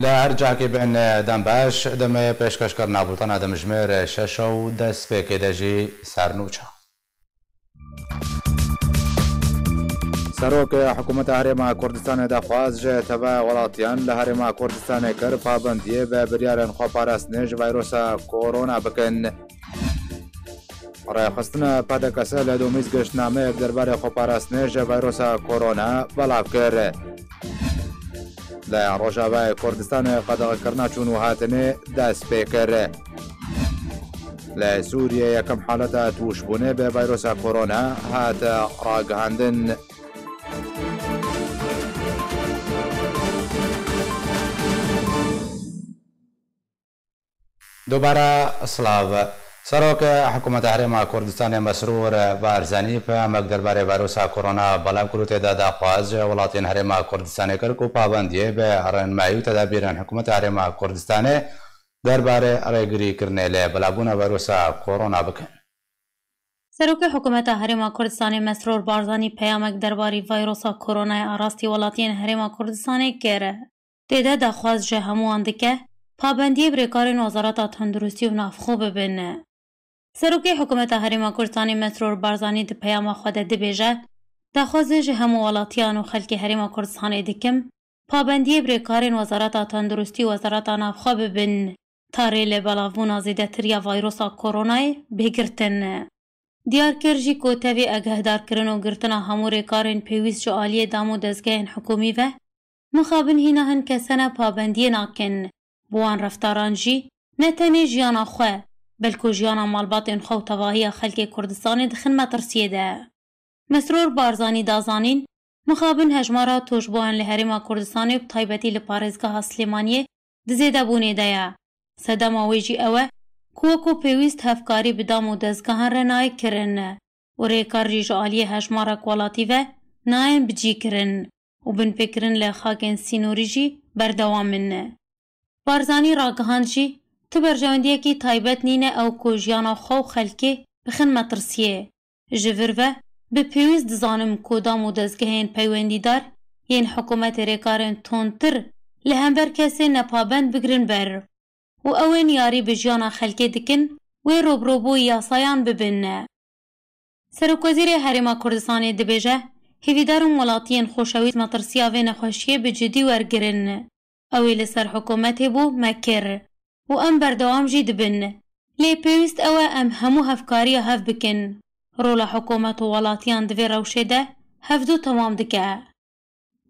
لا ارجع كي بان دم باش دم پیشکش کرنا بولتنا دم جمر ششو دست به کدجی سرنوچا سروک حکومت هرما کردستان دخواز جه تبع ولاتیان لهرما کردستان کر پابندیه به بریارن خو پاراستنج ویروس کرونا بکن رای خستنا پادکسه لدومیز گشتنامه درباره خو پاراستنج ویروس کرونا بلاف کر لا روجاوای کردستان قدغه کرنا چون هاتنه دست پیکر لا سوریا یکم حالت توشبونه به ویروس کرونا هات راگهاندن دوباره سلاو سروک حکومت هرما کردستان مسرور بارزانی په مګ درباره ویروس کرونا بلام کروته د خواز ولاتین هرما کردستان کر کو پابندی به رهنمایی تدابیران حکومت هرما کردستان درباره ارګری کرنے له بلابونه ویروس کرونا بکن سروک حکومت هرما کردستان مسرور بارزانی پیامک درباره ویروس کرونا اراستی ولاتین هرما کردستان کره دیده د خواز جه هموان دکه پابندی برکارن وزارت تندرستی و نافخو ببینه. سروکی حکومت هرما کردستان مسرور بارزانی د پیام خود دبیجه دخوازه جه همو ولاتیان و خلک هرما کردستان دکم پابندی برکارن وزارت تندرستی و وزارت نافخو ببین تاریل بلاوون زیده تریا ویروس کرونای بگرتن. دیار کرجی کوتوی اگهدار کرن و گرتن همو رکارن پیویز جو آلیه دامو دزگهن حکومی و مخابن هینهن کسنه پابندی ناکن بوان رفتاران جی نتنی جیانا خواه بلکو جیانا مالبات خو تواهی خلق کردستان دخن مترسیه ده. مسرور بارزانی دازانین مخابن هجمارا توشبوان لحرما کردستان بطایبتی لپارزگاه سلیمانیه دزیده بونه ده. صدام آویجی اوه کوکو پیویست هفکاری بدام و دزگاهن رنای کرن و ریکار ریج آلیه هجمارا کوالاتی و ناین بجی کرن و بن پکرن لخاکن سینوری جی بردوامن. بارزانی راگهاند جی تو برجواندیه کی تایبت نینه او کوژیانا خو خلکی بخن مترسیه. جور و به پیویز دزانم کودام و دزگهین پیوندی دار ین حکومت ریکارن تونتر لهمبر کسی نپابند بگرن بر و اوین یاری بجیانا خلکی دکن و روبروبو یاسایان ببینه. سروکوزیر هرما کردستان دبیجه هیویدارم ولاتین خوشویت مترسیه و نخوشیه بجدی ورگرن. اوی لسر حکومت بو مکر و ام بردوام جی دبن لی پیوست او ام همو هفکاری هف بکن رولا حکومت و ولاتیان دوی روشه ده هفدو تمام دکه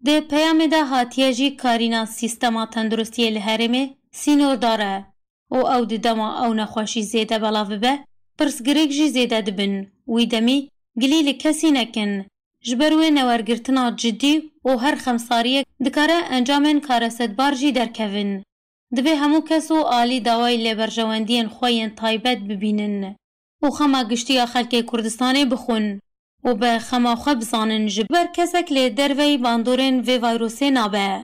ده پیام ده هاتیه جی کارینا سیستما تندرستی لحرمه سینور داره و او دما او نخوشی زیده بلاوه به پرسگریک جی زیده دبن وی دمی گلیل کسی نکن جبروی نوارگرتنا جدی و هر خمساریه دکاره انجامن کارست بارجی درکوین. دوی همو کسو آلی داوای لبرجواندین خوین تایبت ببینن و خما گشتی خلک کردستان بخون و به خما خواب زانن جبر کسک لدروی باندورن و ویروسی نابه.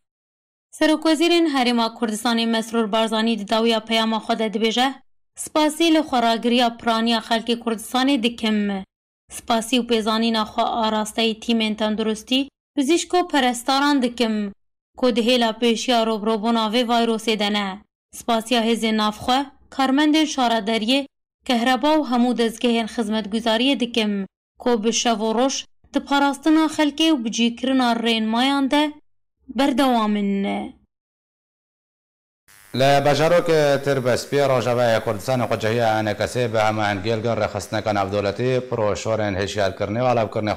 سروکوزیرین هرما کردستان مسرور بارزانی داویا پیاما خود دبیجه سپاسی لخوراگریا پرانیا خلک کردستان دکم. سپاسی و پیزانی نخوا آراسته تیمین تندرستی پزیشکو پرستاران دکم که دهیلا پیشیا روبروبونا و ویروسی دنه. سپاسیا هزی نافخواه کارمند شاردریه کهربا و همو دزگهین خدمتگزاری دکم که بشو و روش ده پاراستنا خلکه و بجیکرنا رین مایان ده بردوامن. لا بجاروك تربس بي روجاوای کردستان قجهی ان کسی به همه انگیلگان رخصتن کن افدولتی پروشورن هشیار کرنه و علاب کرنه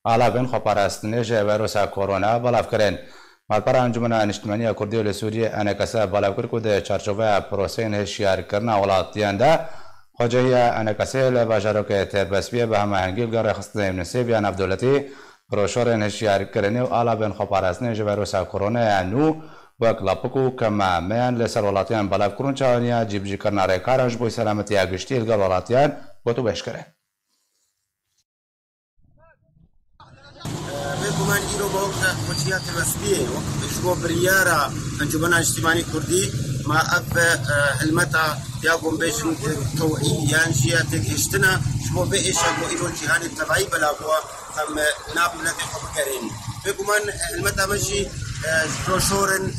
علاب این خبرستنه جه ویروس کرونا بلاف کرن مالپر انجمن اجتماعی کردی و سوریه ان کسی بلاف کرد که چارچوبه پروسین هشیار کرنه ولاتیان ده قجهی ان کسی لا بجاروک تربس بی به همه انگیلگان رخصتن نسبی ان افدولتی پروشورن هشیار کرنه و علاب این خبرستنه جه ویروس کرونا نو وکلاپکو کما میان لسر ولاتیان بلاف کرون چاونیا جیبجی کرنا ریکارش بوی سلامتی اگشتی الگر ولاتیان بوتو بشکره. بگمان ایرو با وقت خوشیات رسمیه وقت اشبو بریارا انجمن اجتماعی کردی ما اف علمتا یا گمبشن توعی یان جیات اشتنا شبو به اشبو ایرو جهانی تبعی بلافوا هم نابلت خبرين بگمان علمتا مشي بروشورن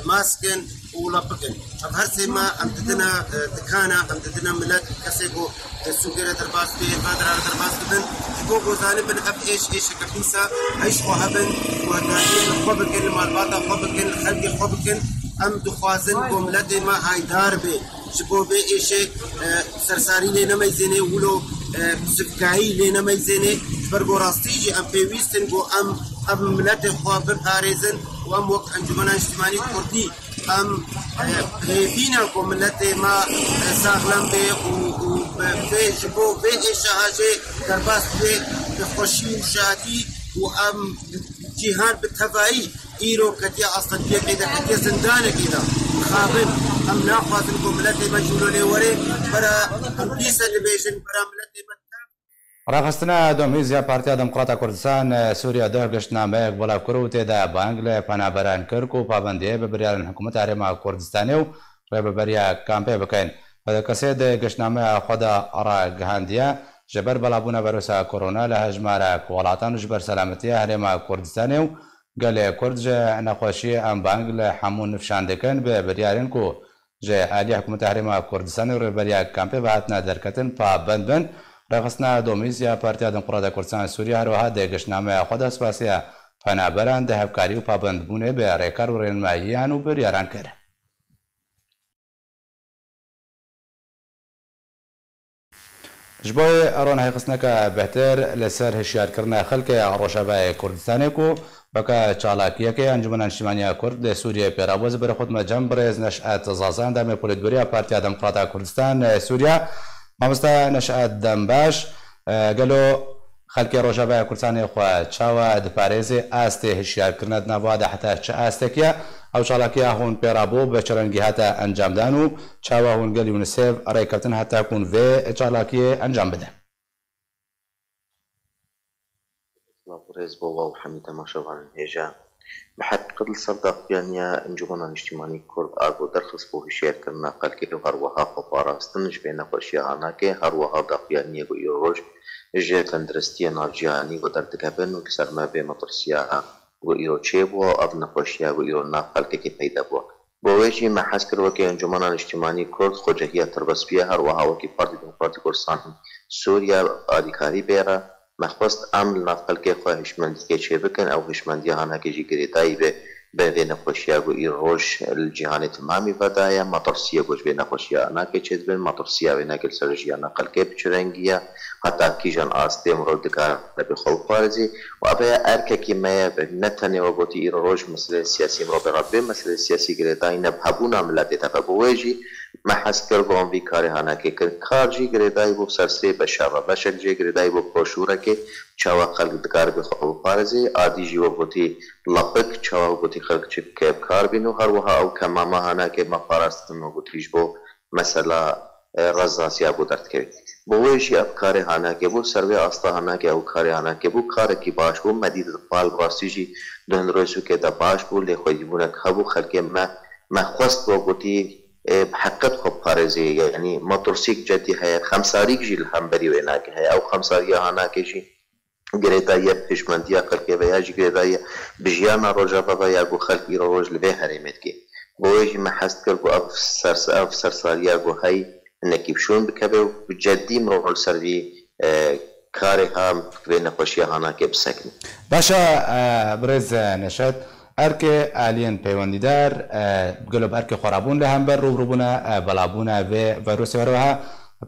ماسكن ولا بكن هر سيما امددنا دكانا امددنا ملات كسيكو سوكيرة درباس بي فادرا درباس بدن جبو غوزاني بن اب ايش كبيسا ايش وهبن ودانين خوبكن مالباتا خوبكن خلقي خوبكن ام دخوازن بملات ما هايدار بي جبو بي ايش سرساري لنا ميزيني ولو سفكاهي لنا ميزيني برغو راستيجي ام بيويستن جو ام ملات خواب باريزن وام وقت انجمنا اجتماعي كردي ام بينا ملت ما ساغلم به و به جبو به شهاجه درباس به خوشی و شادی و ام جهان بالتفاعي ايرو كتيا اصلا كده كتيا زندان كده خابن ام ناخذ ملت ما جولو وري برا ام بيس اللي بيجن برا ملت راخستنا دومیزیا پارتیا دموکرات کردستان سوریا ده گشتنامه بلا کرو تیدا بانگل پنابران کرکو پابندیه به بریال حکومت حرم کردستانیو و به بریا کامپه بکن و کسی ده گشتنامه خدا را گهاندیا جبر بلابونه ویروس کرونا لهجمار ولاتان جبر سلامتی حرم کردستانیو گل کرد جه نخوشی ام بانگل همون نفشاندکن به بریالین کو جه علی حکومت حرم کردستانی و بریا کامپه بهاتنا درکتن پابند بن راخستنا دومیزیا پارتیا دموکرات کردستان سوریا هروها ده گشتنامه خود اسپاسیا پنابران ده هفکاری و پابندبونه به ریکار و رنماییان و بریاران کرد. جبوی ارون های قسنه که بهتر لسر هشیار کرنه خلق روشابه کردستانی کو بکا چالاکیه که انجمن اجتماعی کرد سوریه پیرابوز بر خود مجمع برز نشأت زازان دم پولیتبوری پارتیا دموکرات کردستان سوریا مامستا نشأت دمباش قالوا خلقي روجابا كردستان خو تشاوا دباريزي استي هشيار كرند نواد حتى استكيا او شالاكيا هون بيرابو بچرنگي حتى انجام دانو تشاوا هون قال يونسيف اري كابتن حتى يكون في شالاكيا انجام بده لابريز بوا وحميد ماشوان هيجا بحقيقة الصدق يعني انجمنا الاجتماعي كرد أربو درخص بو هشير كرنا قلقي هروها خبارا استنج بين خوشيانا كي هروها دقياني و يروج جيت اندرستيا نارجياني و دردكابن و كسر ما بين مطرسيا و يرو تشيبو أبن خوشيا و يرو نا قلقي كي بيدا بو بوجي ما حسكر وكي انجمنا الاجتماعي كرد خوجهية تربس بيها هروها وكي بارتي ديمقراطي كردستان سوريا آديكاري بيرا مخواست عمل نفقل که خواه هشمندی که چه بکن او هشمندی هانا که جی گریتایی به وی نخوشیه گو ای روش الجهان تمامی ودایا مطرسیه گوش به نخوشیه انا که چید بین مطرسیه و نگل سرجیه نقل که بچرنگیه حتی کی جان آسته مرود دکار بخوب پارزی و اوه ارکه که مایه نتنه و گوتی ای روش مسئله سیاسی مرو بغربه مسئله سیاسی گریتایی نبهبونا ملتی تفبویجی ما حس کر گم وی کار هانا که کار جی گریدای بو سرسه بشاو بشک جی گریدای بو پروشوره که چاوا خلق دکار بخوب پارزی آدی جی و بوتی لپک چاوا بوتی خلق چه کب کار بینو هر وها او کماما هانا که ما پارستن و بوتیش بو مثلا رزاسیا بو درد که بویشی اب کار هانا که بو سروی آستا هانا که او کار هانا که بو کار کی باش بو مدید پال راستی جی دهن رویسو که دا باش بو لی خوی بونه خبو خلق ما خواست بو بوتی بحقت خب پارزی یعنی موتورسیک جدی ہے خمساریک جیل هم بری وینا که ہے او خمساریا هانا که جی گریدای پشمندیا خلقی و یا جی گریدای بجیانا روجا بابا یا گو خلقی روج لبه حریمت که بویجی محست کر گو اف سرساریا گو های نکیبشون بکبه و جدی مرول سروی کاری هم و نخوشی هانا که بسکنی باشا برز نشد ارک آلین پیوندیدار گلوب ارک خرابون له هم بر روبروبونا بلابونا و ویروس وروها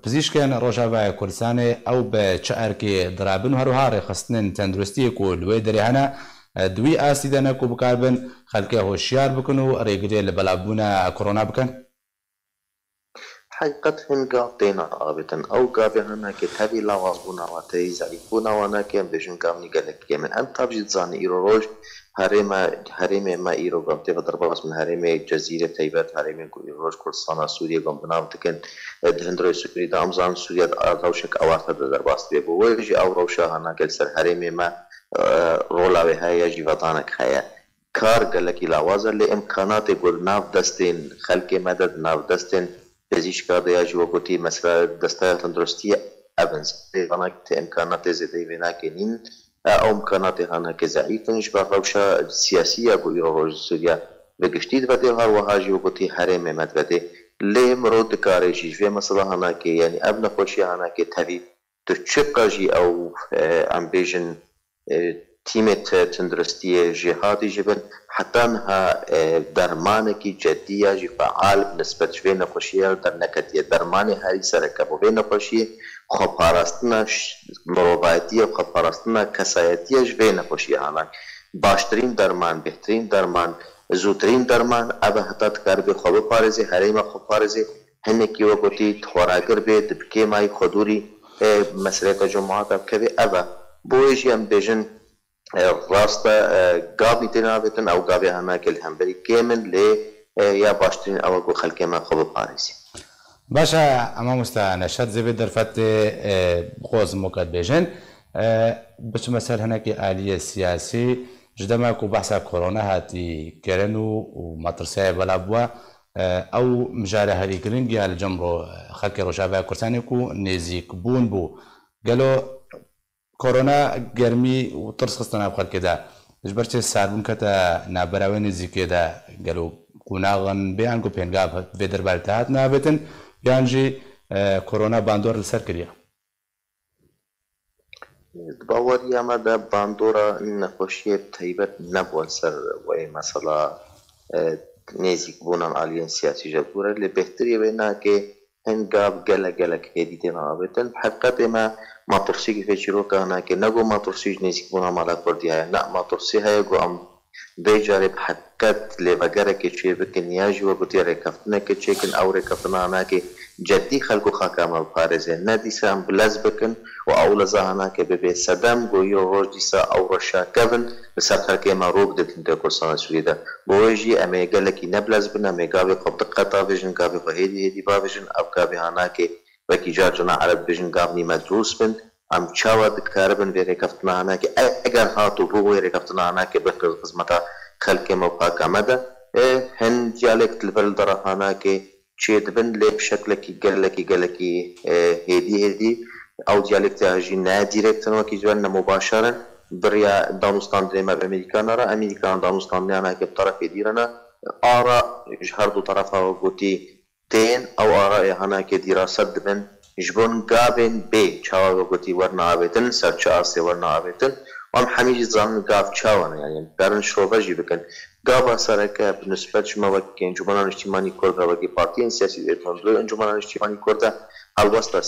پزیشکن روجاوا کردستان او به چه ارک درابن هروها رخصتن تندرستی کو لوی درهنا دوی اسیدنه کو بکاربن خلک هوشیار بکنو ریګری له بلابونا کرونا بکن حقیقت هم قاطعنا آبتن او قابهنا که تبی لوازبونا و تیزعیفونا وانا که بشن قامنی گلک که من انت بجد زانی ایرو روش هرم ما ایرو قامته و درباس من هرم جزیره تیبت هرم روش کردستان سوریه قام بنام تکن دهندروی سوری دامزان سوریه روشک اوارتا درباس بی بویجی او روشاهانا گل سر هرم ما رولاوی های جیواتانک های کار گلکی لوازر لی امکانات گل ناف دستین خلق مدد ناف دستین پزشکار دیا جو کوتی مثلا دسته تندرستی ابنز وانا که امکانات زیادی وینا کنین او امكانات هانا كضعيفه نشبه روشة سياسيه بو سوريا بگشتید ودی هر وهاجي وقتي حرم مدوده لي مرود كاريجي في مثلا هانا كي يعني ابن خوشي هانا كي تبي تشقاجي او ام بيجن تيمت تندرستي جهادي جبن حتى انها درمانكي جديه جي فعال بالنسبه شوي نقوشيه در نكتيه درماني هاري سركبو بين نقوشيه خباراستنا مروبايتيه خباراستنا كسايتيه جوي نقوشيه هانا باشترين درمان بهترين درمان زودترین درمان ابه حتی کار به خواب پارزی حریم خواب پارزی هنه کی وقتی خوراگر به دبکه مای خودوری مسئله که جماعت اب که ابه بویجی هم بیشن راستا گاب نیتنا بیتن او گابی همه کل هم بری کامل لی یا باشترین او گو خلک ما خواب پارزی. باشا اما مستعنشت زبید در فت خوز مکد بیشن بچه مثلا هنه که آلیه سیاسی جدما کو بحثا كورونا هاتي كرنو ومطرسه بلا بوا او مجاره هذه جرينجي على جمرو خلك روشابا كرساني كو نيزيك بون بو قالوا كورونا جرمي وطرس خصنا بخل كده جبرت ساربون كتا نابراوي نيزيك كده قالوا كوناغن بيان كو بينغا فيدر بالتات نابتن يانجي كورونا باندور السركريا باوري اما دا باندورا نخوشی تایبت نبود سر و مثلا نزیک بونن آلیان سیاسی جبوره لی بهتری بینا که هنگاب گله که دیده نابتن حقیقت ما ترسی که فیچرو کهنا که نگو ما ترسیج نزیک بونا مالا کردی های نه ما ترسی های گو ام بیجاره بحقیقت لی وگره که چه بکن نیاجی و گوتی رکفتنه که چیکن او رکفتنه آنا که جدی خلقو خاکام پارزه ندیسه هم بلز بکن و اول زهانا که به صدام گویی روز دیسا او رشا کبن بسر خلقه ما روگ دتن تا کرسان سویدا بویجی امی گلکی نبلز بن امی گاوی قبط قطع بجن گاوی هیدی با بجن او گاوی هانا که وکی جارجنا عرب بجن گاونی مدروس بن ام چاوا دکاربن وی رکفتنا هانا که اگر هاتو بوی رکفتنا هانا که به خدمتا خلقه ما پاکامه ده هن دیالکت لبل داره هانا که چه دبن لب شکلکی گلکی هیدی او دیالکت هاجی نه دیرکتن و کی جوان مباشرا بریا دانستان دریم امریکان را امریکان دانستان نه که طرف دیرنا آرا هر دو طرفا گوتی تین او آرا هانا که دراست دبن جبون گابن بی چاوا گوتی ورنا آبتن سرچه آسه ورنا آبتن ام حمیجی زمان گاف چاوانا یعنی برن شروبجی بکن گاوا سرکه بنسبت شما وکی انجمنان اجتماعی کرده وکی پارتیان سیاسی دیتون دو انجمنان اجتماعی کرده هلواستا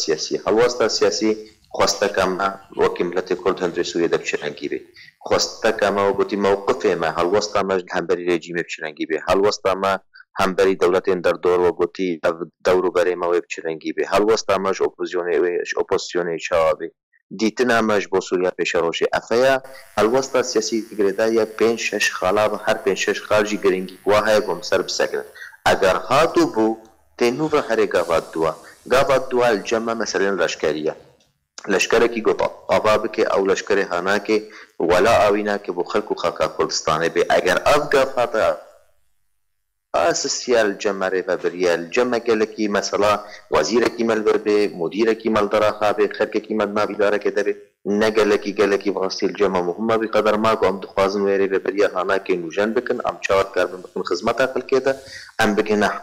سیاسی خواسته کما وکی ملت کرد هندری سوریه ده بچرنگی بی خواسته کما و گوتی موقفه ما هلواستا ما همبری رژیم بچرنگی بی هلواستا ما همبری دولت در دور و گوتی دورو بری ما بچرنگی بی هلواستا ما اپوزیسیون شعبی دیتنا ماش با سوریا پیش روشه افیا هلواستا سیاسی گردا یا 5-6 خالا و هر 5-6 خارجی گرینگی واه گم سر بسکن اگر هاتو بو تنو و هر گاوات دوا الجمع مثلا لشکره کی گوتا آباب که او لشکره هانا که ولا آوینا که بو خلق و خاکا کردستانه بی اگر اف گافاتا اساسيال الجمع و بريال الجمع كلكي مثلا وزير كيمال بربي مدير كيمال دراخا بي خرك كيمال ما بيداره كده نگلكي گلكي واسطه الجمع مهمه بقدر ما قام دخوازن ويري بريا هانا كي نوجن بكن ام چاوت كاربن بكن خدمت اقل كده ام بكنا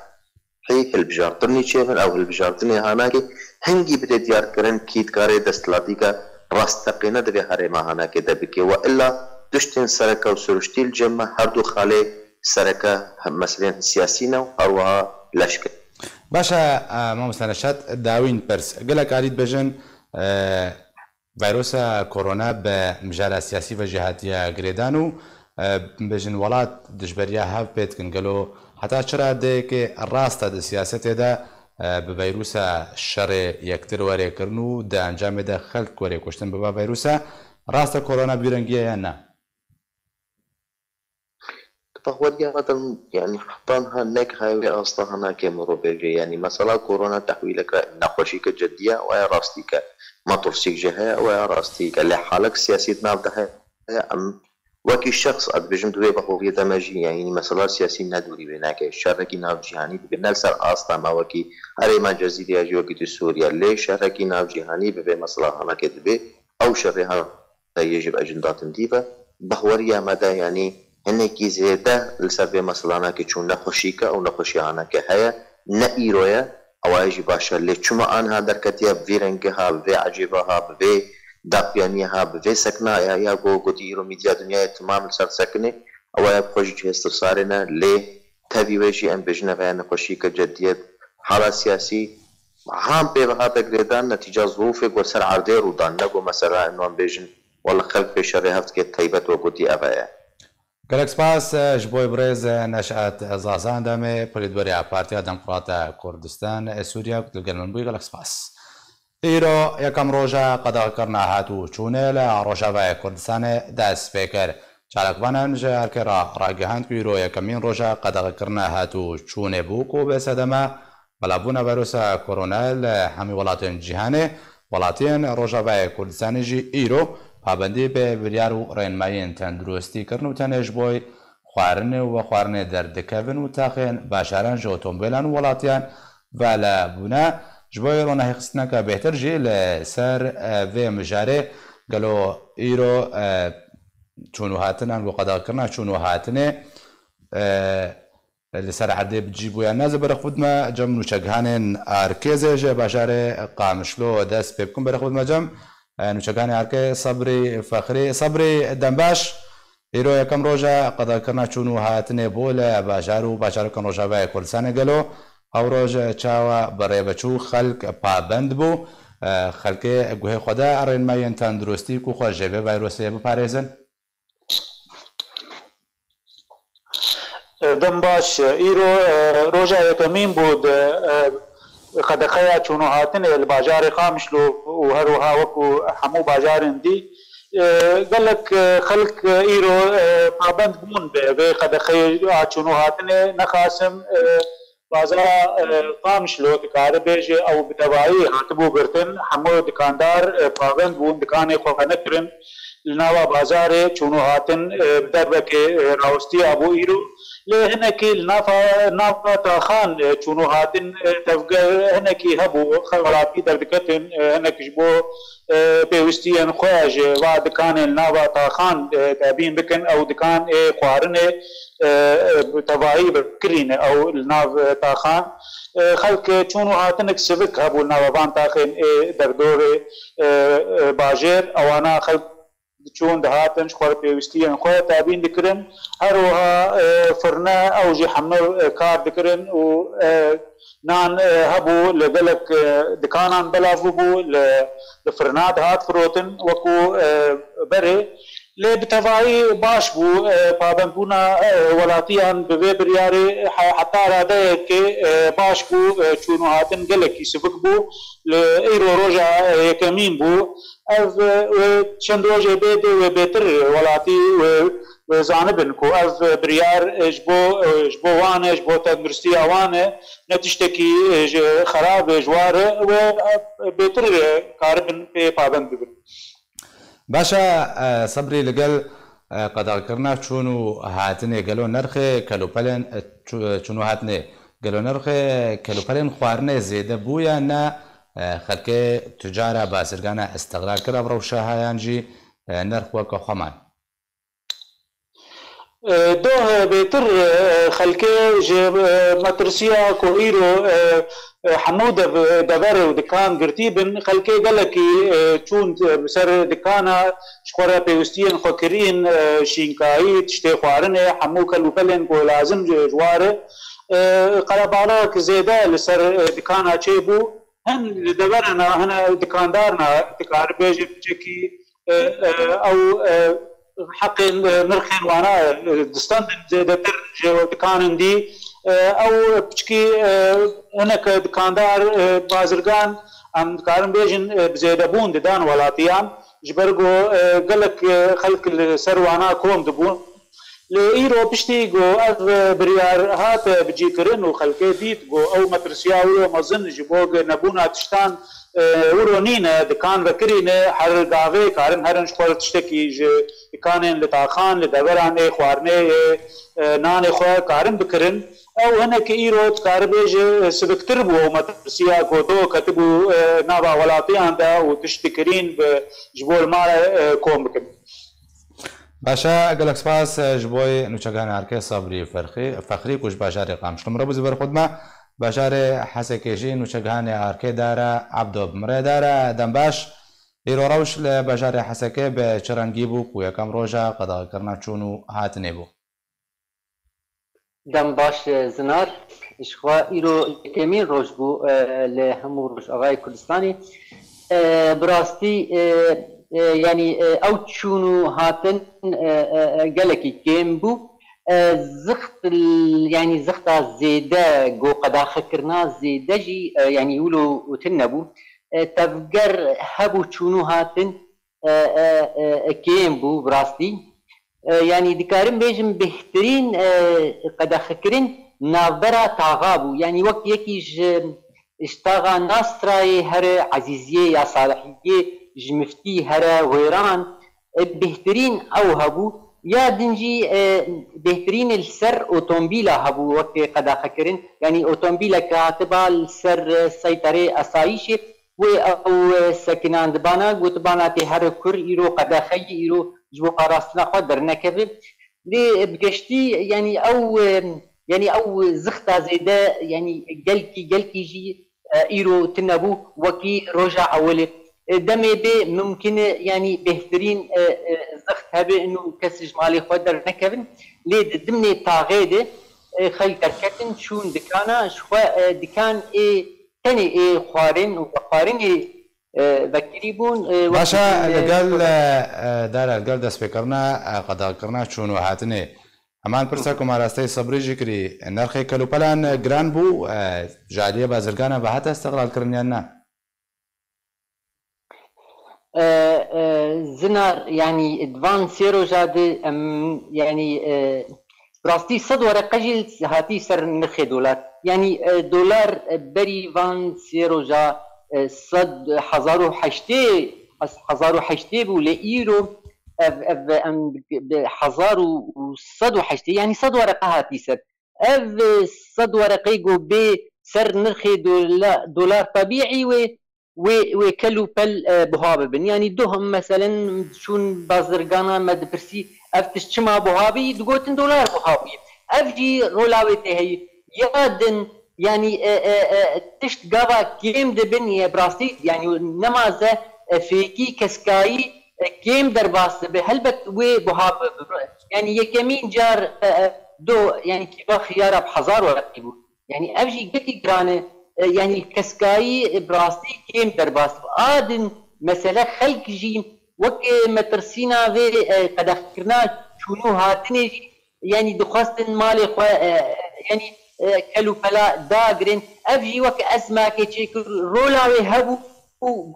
هي البجارتني چيفن او البجارتني هانا كي هنگي بده ديار کرن كيد كاري دستلاتی کا راستقينه ده هره ما هانا كده بكي والا دشتن سركه وسرشتي الجمع هر دو خاله سرکه مثلا سیاسی نو هروها لشکر باشا ما مستنشات داوین پرس قلق عدید بجن فيروس كورونا بمجال سياسي وجهاتية جريدانو بجن ولات دجبريا هاف بيت كنقلو حتى شرا ديك الراستا دي سياسته دا بفيروس الشر يكتر وري كرنو دا انجام دا خلق وري كشتن ببا فيروس راستا كورونا بيرنجيا يانا فهو مثلا يعني حطانها نك هاي اصلا هنا كمرو بيجي يعني مثلا كورونا تحويلك نقوشيك جديه ويا راستيك ما ترسيك جهه ويا راستيك اللي حالك سياسي نابده ام وكي الشخص اد بيجم دوي بهويه دمجي يعني مثلا سياسي ندوري بينك الشركي ناب جهاني بنلسر اصلا ما وكي اري ما جزيره جوكي سوريا ليش شركي ناب جهاني به مثلا هنا كتبه او شرها يجب أجندات ديفا بهوريا مدى يعني هنكي زيادة لسبب مثلا كيشون نخشيكا أو نخشي كهيا نئيرويا أو يجي باشا اللي شما أنها دركتيا بفيرنجها بفي عجيبها بفي داقيانيها بفي سكنايا يا جو قديرو ميديا دنيا تمام لسر سكني أو يبخوجي استفسارنا ليه تبي ويجي أن بجنا في نخشيكا جديد حالة سياسي عام بهذا قريدان نتيجة ظروفك وسر عردير ودانك ومسرع إنه بيجن والله خلق في شر هفت كي طيبت وقودي أبايا گەلێک سپاس جبۆی برێز نەشات زازان دەمێ پلیدوەری پارتیا دەموکراتە کوردستان سووریا گەلمن بووی گەلێک سپاس. ئیرۆ یەکەم ڕۆژە قەدەغەکردنا هاتوو چوونێ لە ڕۆژاوای کوردستانê دەست پێ کرد. چالاکبانان ji herkê ڕاگەهاند ku îro yekemîn roja qedexekirina hatû çûnê bû ku bêsedeme belavbûna vîrusa koronayê li hemî welatên cîhanê welatiyên Rojavayê Kurdistanê jî îro pabendî bê biryar û rênmayên tenduristîkirin û tenê ji bo xwarinê û vexwarinê derdikevin û taxên başaran ji otomobîlan û welatiyan velebûne ji bo ronahêxistineka bêhtir jî li ser vê mijarê gelo îro çûn û hatinan û qedexekirina çûn û hatinê li ser erdê bicî bûye neze berexwîdme cem nûçegihanên Arkezê ji bajarê Qamişlo dest pê bikin berexwîdme cem nûçegihanê Arkezê Sebrî Fexrî Sebrî Dembaş îro yekem roja qedexekirina çûn û hatinê bû li bajar û bajarokên Rojavayê Kurdistanê gelo ew roj çawa birêveçû xelk pabend bû xelkê guhê xwe de rênmayên tenduristî ku xwe ji vê vîrusê biparêzin. دم باش ایرو روجا یکمین بود قدقیا چونو هاتن الباجار قامشلو و هروها وكو حمو باجارن دي قالك خلق ايرو پابند بون به قدقیا چونو هاتن نخاسم بازار قامشلو دکار بیج او بدوایی هاتبو برتن حمو دکاندار پابند بون دکان خو نکرن لناوا بازار چونو هاتن بدربك راوستي ابو ايرو لهنكي نافا تاخان چونو هاتن تفقه هنكي هبو خلقاتي دردكتن هنك جبو بيوستيان خواج وعد كان النافا تاخان تابين بكن او دكان خوارن تفاعي بكرين او الناف تاخان خلق چونو هاتنك سبك هبو النافان تاخين دردور باجر اوانا خلق چون دهاتن خوار پیوستیان خواه تابین دکرن هروها فرنا او جی حمل کار دکرن و نان هبو لگلک دکانان بلافو بو لفرنا دهات فروتن وکو بره لی بتفاعی باش بو پابند بونا ولاتیان بوی بریاری حتی راده که باش بو چونو هاتن گلکی سبک بو لئیرو روژا یکمین بو اف چند روژه بیده و بیتر ولاتی و زانبن کو اف بریار جبو وانه جبو تندرستی وانه نتیجتکی خراب جواره و بیتر کاربن پی پابند ببن. باشا صبري لقل قدغكرنا چونو هاتني قالو نرخي كلوبلن چونو هاتني قالو نرخي كلوبلن خوارنه زيده بويا نا خلقه تجاره بازرگانه استقرار كرا بروشا هايانجي نرخ وكا خمان دوه بيتر خلقه مترسيا كوهيرو حمود دبر ودكان قرتيبن خلقه قالكي چون بسر دكانا شخورا بيوستين خوكرين شينكاي تشتي خوارنه حمو كلوبلن كو لازم جواره قرابالاك زيده لسر دكانا چيبو هن دبرنا هنا دكاندارنا دكار بيجي بجيكي او حق نرخين وانا دستان زيدتر جو دكانن دي او بچكي هناك دكاندار بازرگان ام دكارن بيجن بزيدبون ددان ولاتيان جبرگو قالك خلق السروانا كوم دبون لإيرو بشتي جو اف بريار هات بجي كرن وخلقي ديت جو او مترسياوي مزن جبوغ نبونا تشتان ورونينا دكان بكرينا هر قاوي كارن هرنش خور تشتكي كانن لتاخان لدبرانه خوارنه نان خو كارن بكرن او هنا كيرو تقاربج سبكتر بو مترسيا كودو كتبو نابا ولاتي عنده وتشتكرين بجبول مال كوم بكن باشا قالك سپاس جبوي نوچگان هرکه صبری فخری کش باشار قامشتم ربز بر خدمه باشار حسکیشی نوچگان هرکه داره عبدو بمره داره دنباش ایرو روش لباشار حسکه به چرنگی بو کو یکم روژا قضا کرنا چونو هاتنه بو دنباش زنار اشخوا ایرو کمین روش بو لهمو روش آقای کردستانی براستی يعني او تشونو هاتن قالكي كيم بو زخت يعني زختا زيدا جو قدا خكرنا زيدا جي يعني يقولوا وتنبو تفقر هبو تشونو هاتن كيم بو براستي يعني دكارم بيجم بهترين قدا خكرين نافبرا تاغابو يعني وقت يكيج اشتاغا ناستراي هر عزيزية يا صالحية جمفتي هرا ويران بهترين او هبو يا دنجي بهترين السر اوتومبيلا هبو وقت قدا خكرين يعني اوتومبيلا كاتبا السر سيطري اسايشي او سكنان دبانا قوتبانا تي هر كر ايرو قدا خي ايرو جبو قراصنا قدر نكبه دي بقشتي يعني او زختا زيدا يعني قلكي جي ايرو تنبو وكي رجع اولي دمي بي ممكن يعني بهترين زخت هبه انه كس جمالي خدر نكبن لي ضمن طاغيده خي كركتن شون دكانا شوا دكان تاني خوارن وخوارن بكريبون باشا قال دار دست بكرنا قضا كرنا شون وهاتني امان پرسکم راسته صبری جکری نرخ کلوپلان گران بو جاليه بازرگانا به حتی استقلال کرنیان نه زنار يعني ادفان سيرو جاد يعني براستي صد ورقه جيل هاتي سر نرخ دولار يعني دولار بري فان سيرو جا صد حزارو حشتي بو لإيرو حزارو صد وحشتي يعني صد ورقه هاتي سر صد ورقه جو بي سر نرخ دولار طبيعي وكلو بل بهابن يعني دوهم مثلا شون بازرگانا مدبرسي افتش چما بهابي دقوتن دولار بهابي افجي رولاويتي هي يادن يعني تشت قابا كيم دبن يا براستي يعني نمازه فيكي كسكاي كيم درباس بهلبت و بهاب يعني يكمين جار دو يعني كيبا خيار بحزار ورقيبو يعني افجي قلي قرانه يعني الكسكاي براستي كيم درباس آدن مثلا خلق جي وك مترسينا في قد فكرنا شنو هاتني يعني دخواستن مالي يعني كلو فلا داغرين افجي وك اسما كي تشيك رولاوي هبو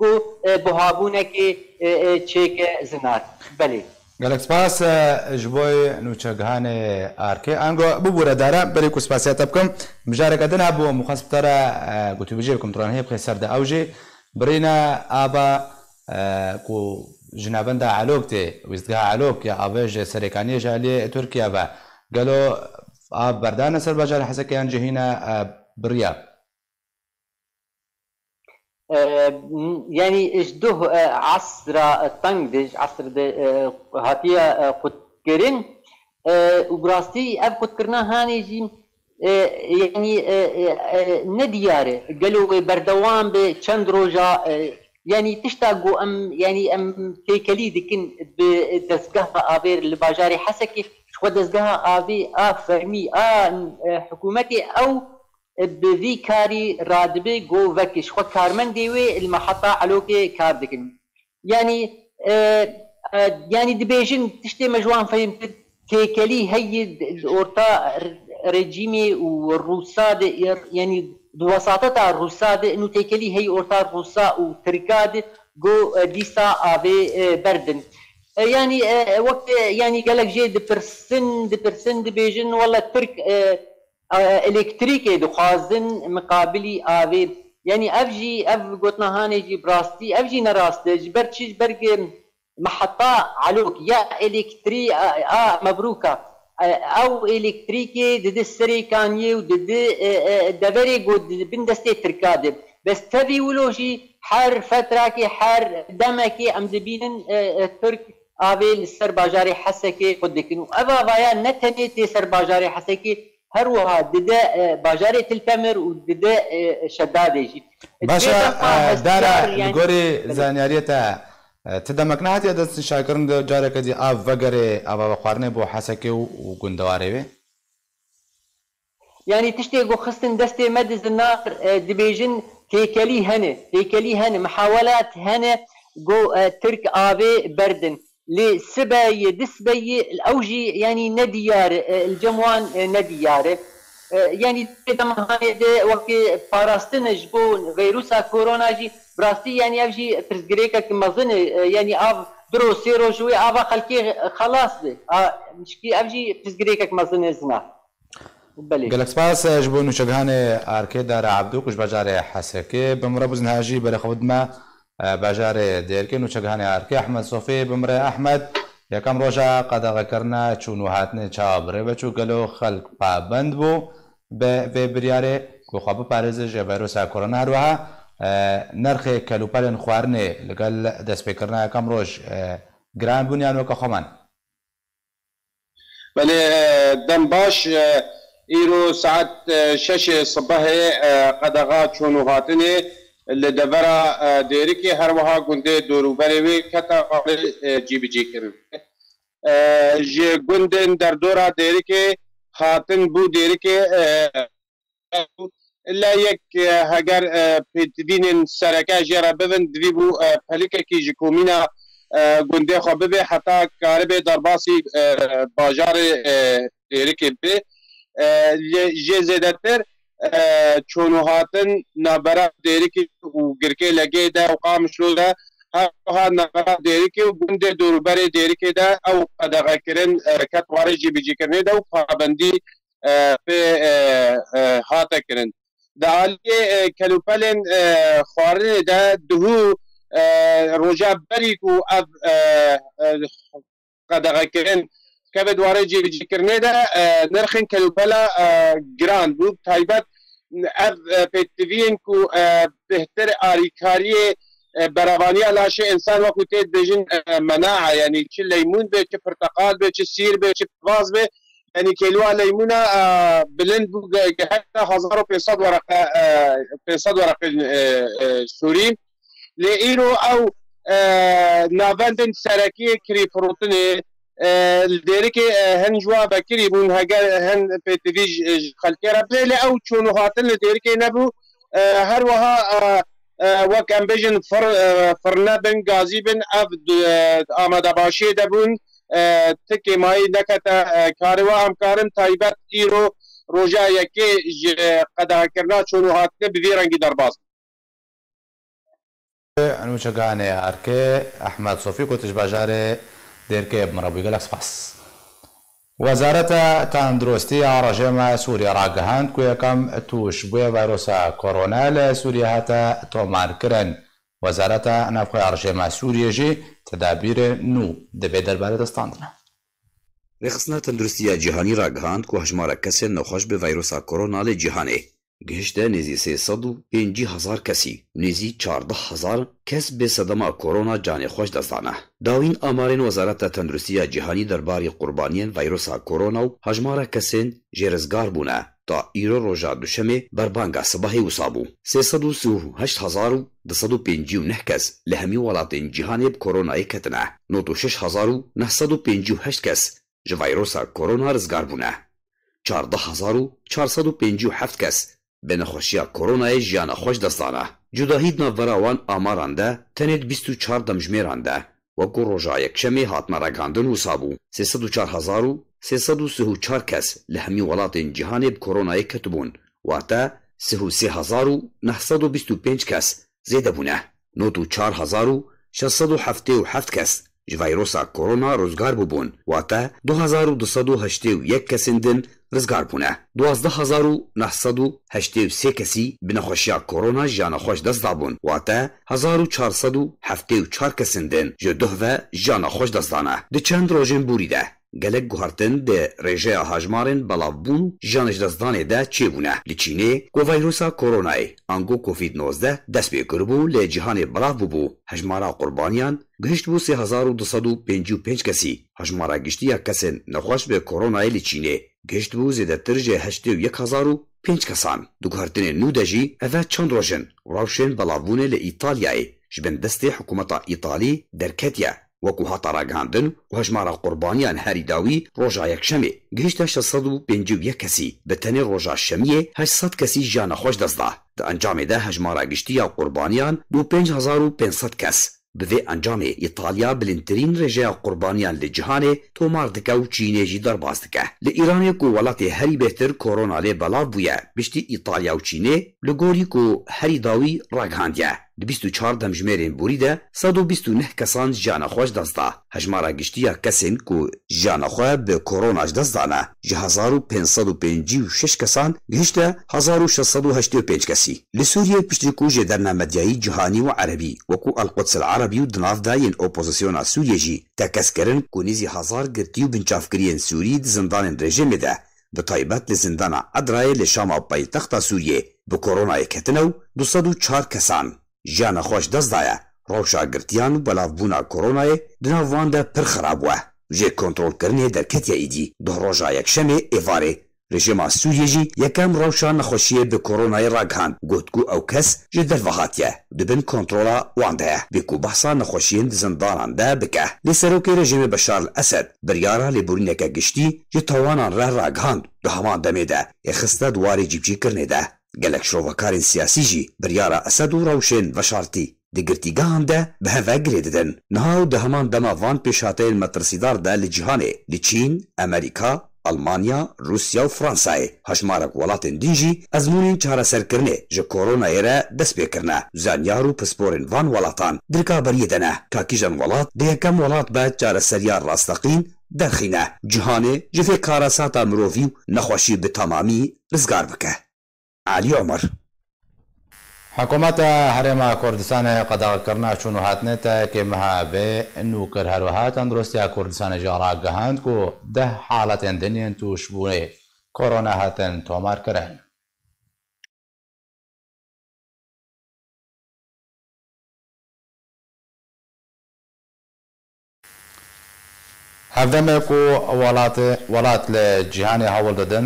جو بهابونه كي تشيك زنار بلي قالك سپاس جبوي نوچگهان اركي انگو ببوره داره بری کو سپاسیت بکم مجاره کدن ابو مخاصب ترى قلت بيجي لكم تران هي بخير سرد اوجي برينا ابا کو جنابندا علوقتي ويزدها علوق يا اباج سريكانيه جالي تركيا با قالوا اب بردان سر بجال حسكيان جهينا بريا يعني اجدوه عصر تنجدج عصر هاتيا قدكرين وبراستي اب قدكرنا هاني جي يعني ندياره قالوا بردوان بچند روجا يعني تشتاقوا ام تيكلي دكن بدزقها ابير الباجاري حسكي شو دزقها ابي فرمي حكومتي او بذي كاري رادبي جو وكش خو كارمن ديوي المحطة علوكي كاردكن يعني يعني دبيجن تشتي مجوان فهمت تيكلي هي اورتا ريجيمي والروساد يعني بوساطة الروساد انه تيكلي هي اورتا الروسا وتركاد جو ديسا ابي بردن يعني وقت يعني قالك جي دبرسن دبيجن والله ترك الكتريكي دخوازن مقابلي آوي يعني افجي اف قوتنا هاني براستي افجي نراستي جبرتشي برق محطة علوك يا الكتري مبروكة او الكتريكي ضد السريكانيه وضد دبري قد بندستي تركادب بس تبي ولوجي حر فتراكي حر دمكي ام دبين ترك ابي السر باجاري حسكي قدكن ابا بايا نتني تي سر باجاري حسكي هروها ضد باجاري تلتمر وضد شدادي باشا دارا غوري زانياريتا تدمك نهات يا دست شاكرن جارك دي اف وغري ابا بخارني بو حسكي وغندواري يعني تشتي جو خصن دستي مد النار ديفيجن هيكلي هنه محاولات هنه جو ترك ابي بردن لسباي دسبي الاوجي يعني نديار الجموان نديار يعني تمام هذا وقت باراستن جبون فيروسا كورونا جي براستي يعني افجي ترزقريكا كما ظن يعني اف درو سيرو شوي افا خلكي خلاص بي مشكي افجي ترزقريكا كما ظن زنا قالك سباس جبون وشغهاني اركي دار عبدو كش بجاري حسكي بمربز نهاجي بري خدمه بجاري ديركن وشغهاني اركي احمد صوفي بمري احمد يكم روجا قد ذكرنا چونو هاتنه چابره بچو گلو خلق پابند بو به بریاره کو خب پارێز ژێڤایرۆسا کۆرۆنا هەروەها نرخی کەلوپەلێن خواردنێ لەگەڵ دەستپێکردنە یەکەم ڕۆژ گران بوون یان وەکە خۆمان بەێ دەم باش ئیرۆ سعات 6 سبەهێ قەدەغا چۆن و هاتنێ لە دەڤەرە دێرێکی هەروەها گوندێ دۆروبەرێوێ کەتە جیبجێکردن ji gundên derdora dêrikê hatin bû dêrikê la yek heger pêtivînên sereke jê re bibin divî bû pelikekî ji komîna gundê xwe bibe heta karibê derbasî bajarê dêrikê bê jê zêdetir çûnûhatin navbera dêrikê û girkê legê de û qamişlo de ها نقرا ديريكي وبندي دوربري ديريكي دا او قدغكرن كات وارجي بيجيكرني دا وبابندي في هاتكرن دا علي كلوبلن خوارن دا دهو روجا بريكو اب قدغكرن كبد وارجي بيجيكرني دا نرخن كلوبلا جراند بو تايبت اب بيتفين كو بهتر اريكاريه براوانية لاشي انسان وقت تيد بيجن مناعة يعني چه ليمون بي چه برتقال بي چه سير بي چه باز بي يعني كيلوها ليمونة بلند بو حتى 1500 ورقة 500 ورقة سوري لإيرو او نافندن سركي كري فروتني الديريكي هن جوا بكري بون هن بيتفيج خلقي ربلي او چونو هاتن الديريكي نبو هروها وكان بيجن فرنا بن غازي بن آماده باشي دبون تكي ماي نكتا كاروا همكارم تايبت ايرو روجا يكي قد كرنا چونو هاتنه بذي رنگي درباز انو چگانه اركي احمد صوفي كوتش باجاري ديركي بمرابي قالك سباس وزارة تندروستي رجيم سوريا راقهاند كويا كم توش بويا فيروسا كورونا لسوريا هتا تومان كرن وزارة نفخي رجيم سوريا جي تدابير نو دبي دربارة دستاندنا رخصنا تندروستي جهاني راقهاند كو هجمارا كسين نخوش بفيروسا كورونا لجهاني گهشته نزی 350,000 کسی نزی 14,000 کس به صدمه کرونا جان خوش دستانه داوین آمارین وزارت تندرستی جهانی درباره قربانیان ویروس کرونا و هجمار کسین جرزگار بونه تا ایرو روژا دوشمه بربانگا صباحی وصابو 338,259 کس لهمی ولاتین جهانی بکرونا کتنه 96,958 کس جو ویروس کرونا رزگار بونه 14,457 کس به نخوشی کرونا جیان خوش دستانه جداهید نوراوان آماران ده تنید 24 دمجمیران ده و گو روژا یکشمی هاتنا رگاندن و سابو 304,334 کس لهمی ولاتین جهانی بکرونا کتبون و تا 33,925 کس زیده بونه 94,677 کس ji vîrusa korona rozgar bûbûn, wate 2281 kesên din rizgar bûne. 12983 kesî bi nexweşiya korona jiyana xweş dest dabûn, wate 1474 kesên din ji duh ve jiyana xweş dest dane. Di çend rojên bûrî de gelek guhartin di rêjeya hejmarên belavbûn jiyana ji destdanê de çêbûne. Li Çînê ku vîrusa koronayê ango Covid-19 dest pê kiribû lê cîhanê belav bûbû, hejmara qurbaniyan gihişt bû 3255 kesî. Hejmara giştiya kesên nexweş bi koronayê li Çînê gihişt bû zêdetir ji 81005 kesan. Di guhartinên nû de jî ev çend rojin rewşên belavbûnê li İtalyayê ji bin destê hikûmeta İtalî derketiye. وەکو هاتە ڕاگەاندن و هەژمارە قوربانیان هەری داوی ڕۆژا یەکشەمێ گەیشتە 651 کەسی بە تەنێ ڕۆژا شەمیێ 800 کەسی ژیانە خۆش دەستدا. Di encamê de hejmara giştiya qurbaniyan 5500 kes. Bi vê encamê İtalya bilindtirîn rêjeya qurbaniyan li cîhanê tomar dike û Çînê jî derbas dike. Li Îranê ku welatê herî bêhtir korona lê belav bûye piştî İtalya û Çînê li gorî ku herî dawî ragihandiye. Di 24 demjimêrên borî de 129 kesan jiyana xweş dest da. Hejmara giştiya kesên ku jiyana xwe bi korona ji dest dane ji 1556 kesan gihişte 1685 kesî. Li Sûriyê piştî ku jê dernamedyayî cîhanî û erebî wekû Elquds el Erebî û di nav de yên opozisyona Sûriyê jî tekeskirин ku nîzî hezar girtî û binçavkiriyên Sûrî di zindanên rejimê de bi taybet li zindana Edrayê li Şama paytexta Sûriyê bi koronayê ketine û 204 kesan jiyana xweş dest daye. Rewşa girtiyan û belavbûna koronayê di nav wan de pir xerab we. Jê kontrolkirinê derketiya îdî di roja yekşemê êvarê rejima Sûriyê jî yekem rewşa nexweşiyê bi koronayê ragihand got ku ew kes ji derve hatiye dibin kontrola wan de ye bê ku behsa nexweşiyên di zindanan de bike. Lê serokê rejimê Beşar el Esed biryara lêborîneke giştî ji tawanan re ragihand di heman demê de ê xiste dwarê cîbcîkirinê de. Gelek şrovekarên siyasî jî biryara Esed û rewşên veşartî di girtîgehan de bi heve girê didin. Niha di heman dema van pêşhateyên metirsîdar de li cîhanê li Çîn, Amerîka, Almanya, Rusya û Fransayê hejmarek welatên din jî ezmûnên çareserkirinê ji koronayê re dest pê kirine. Zanyar û pisporên van welatan dirkaberiyê de ne. Kakîjan welat di yekem welat be çareseriya rastexîn derxîne. Cîhanê ji vê karasata mirovî û nexweşî bi temamî rizgar bike. علي عمر حکومت هرما کردستان قداغکرنا چون هاتنتا که مهابه نوکر هروها تندرستی کردستان جارا گهاند کو 10 حالت دنین توش بونه کرونا هاتن تومار کرن. هفدمه کو ولات لجهانی هول دادن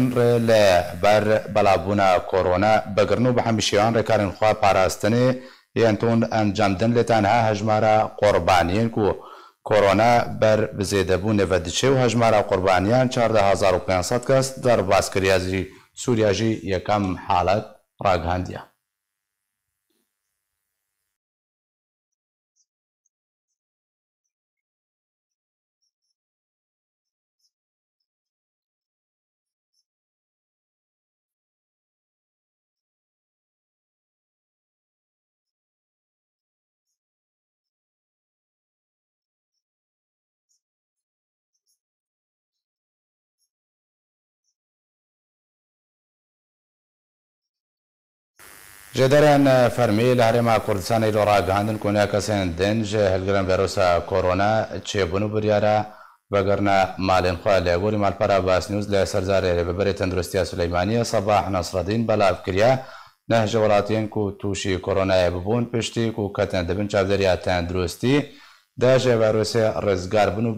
لبر بلابونا کرونا بگرنو به همیشیان رکارن خواه پاراستنی ینتون انجام دن لتنها هجمارا قربانیان کو کرونا بر بزیدبون ودیچه و هجمارا قربانیان 14500 کس در باسکریازی سوریاجی یکم حالت راگهاندیه. جدران فرمی لهرما کردستان ایلو را گهاندن کنیا کسین دنج هلگران ویروسا کورونا چه بونو بریارا وگرنا مالین خواه لیگوری مالپارا باس نیوز لسرزاره ببری تندرستی سلیمانی صباح نصر الدین بلاف کریا نه جولاتین کو توشی کورونا ببون پشتی کو کتن دبن چابدریا تندرستی ده ویروس رزگار بونو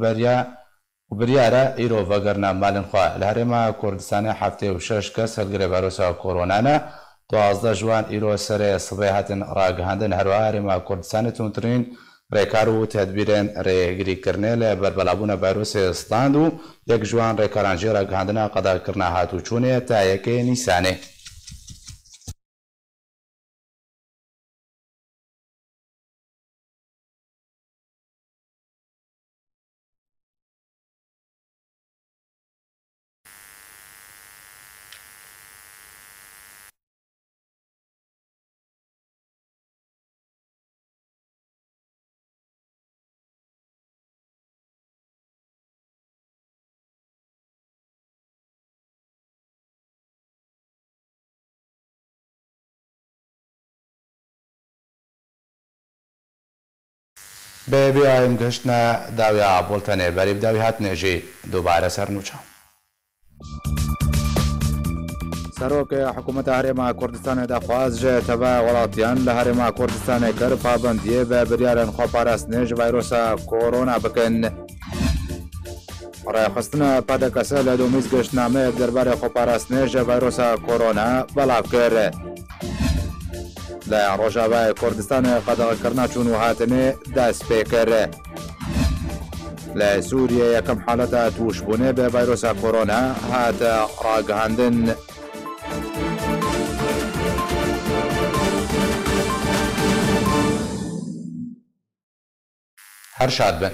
بریارا ایرو وگرنا مالین خواه لهرما کردستان هفته و 6 کس هلگر ویروسا کورونا نه 12 جوان ایرو سر صبیحتن راگهاندن هرواری ما کردستان تونترین ریکار و تدبیرن ریگری کرنه لبربلابون ویروس استاندو یک جوان ریکارانجی راگهاندن قدا کرنه هاتو چونه تا یک نیسانه. ببیایم گشتنا داویا بولتنه بری بداوی هات نجی دوباره سر نوچا سروک حکومت هرما کردستان دخواست جه تبا ولاتیان لهرما کردستان کر پابندیه به بریارن خوپارست نج ویروس کرونا بکن رای خستنا پد کسه لدومیز گشتنامه درباره خوپارست نج ویروس کرونا بلاف کرد لا روجاوای کردستان قدغه کرنا چون هاتنه دست پیکر لا سوریه یکم حالت توشبونه به ویروس کرونا هات راگهاندن هر شاد بن